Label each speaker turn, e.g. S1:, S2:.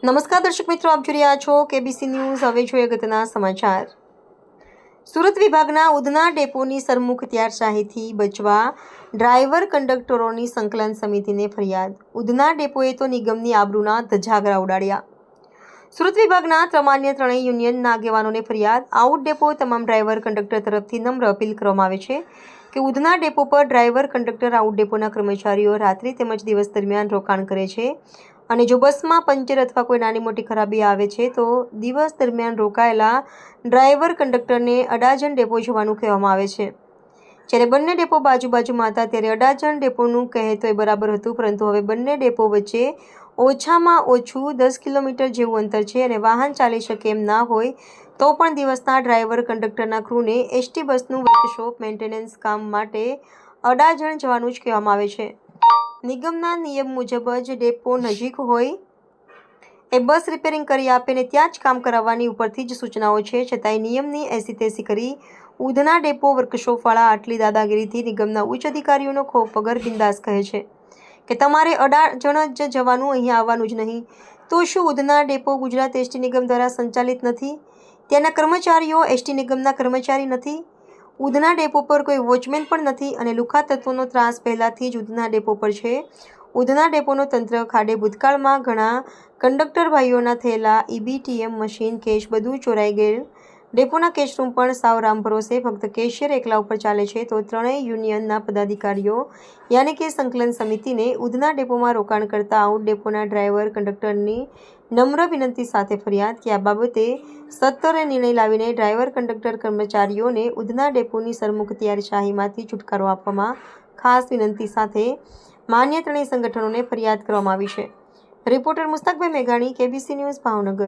S1: નમસ્કાર દર્શક મિત્રો, આપ જોઈ રહ્યા છો કેબીસી ન્યૂઝ। હવે જોઈએ અગત્યના સમાચાર। સુરત વિભાગના ઉધના ડેપોની સરમુખત્યારશાહીથી બચવા ડ્રાઈવર કંડક્ટરોની સંકલન સમિતિને ફરિયાદ। ઉધના ડેપોએ તો નિગમની આબરૂના ધજાગરા ઉડાડ્યા। સુરત વિભાગના ત્રણેય યુનિયનના આગેવાનોને ફરિયાદ। આઉટ ડેપો તમામ ડ્રાઈવર કંડક્ટર તરફથી નમ્ર અપીલ કરવામાં આવે છે કે ઉધના ડેપો પર ડ્રાઈવર કંડક્ટર આઉટ ડેપોના કર્મચારીઓ રાત્રિ તેમજ દિવસ દરમિયાન રોકાણ કરે છે અને જો બસમાં પંચર અથવા કોઈ નાની મોટી ખરાબી આવે છે તો દિવસ દરમિયાન રોકાયેલા ડ્રાઈવર કંડક્ટરને અડાજણ ડેપો જવાનું કહેવામાં આવે છે। જ્યારે બંને ડેપો બાજુમાં હતા ત્યારે અડાજણ ડેપોનું કહે તો એ બરાબર હતું, પરંતુ હવે બંને ડેપો વચ્ચે ઓછામાં ઓછું 10 કિલોમીટર જેવું અંતર છે અને વાહન ચાલી શકે એમ ના હોય તો પણ દિવસના ડ્રાઈવર કંડક્ટરના ક્રૂને એસટી બસનું વર્કશોપ મેન્ટેનન્સ કામ માટે અડાજણ જવાનું જ કહેવામાં આવે છે। નિગમના નિયમ મુજબ જ ડેપો નજીક હોય એ બસ રિપેરિંગ કરી આપે ને ત્યાં જ કામ કરાવવાની ઉપરથી જ સૂચનાઓ છે, છતાંય નિયમની એસી તેસી કરી ઉધના ડેપો વર્કશોપવાળા આટલી દાદાગીરીથી નિગમના ઉચ્ચ અધિકારીઓનો ખોફ વગર બિંદાસ કહે છે કે તમારે અડાજણ જ જવાનું, અહીંયા આવવાનું જ નહીં। તો શું ઉધના ડેપો ગુજરાત એસટી નિગમ દ્વારા સંચાલિત નથી? ત્યાંના કર્મચારીઓ એસટી નિગમના કર્મચારી નથી? ઉધના ડેપો પર કોઈ વોચમેન પણ નથી અને લુખ્ખા તત્વોનો ત્રાસ પહેલાથી જ ઉધના ડેપો પર છે। ઉધના ડેપોનો તંત્ર ખાડે। ભૂતકાળમાં ઘણા કંડક્ટર ભાઈઓના થયેલા EBTM મશીન કેશ બધું ચોરાઈ ગયેલ। ડેપોના કેશરૂમ પણ સાવ રામ ભરોસે ફક્ત કેશિયર એકલા ઉપર ચાલે છે। તો ત્રણેય યુનિયનના પદાધિકારીઓ યાની કે સંકલન સમિતિને ઉધના ડેપોમાં રોકાણ કરતા આઉટ ડેપોના ડ્રાઈવર કંડક્ટરની નમ્ર વિનંતી સાથે ફરિયાદ કે આ બાબતે સત્વરે નિર્ણય લાવીને ડ્રાઈવર કંડક્ટર કર્મચારીઓને ઉધના ડેપોની સરમુખત્યારશાહીમાંથી છુટકારો આપવામાં ખાસ વિનંતી સાથે માન્ય ત્રણેય સંગઠનોને ફરિયાદ કરવામાં આવી છે। રિપોર્ટર મુસ્તાકભાઈ મેઘાણી, કેબીસી ન્યૂઝ, ભાવનગર।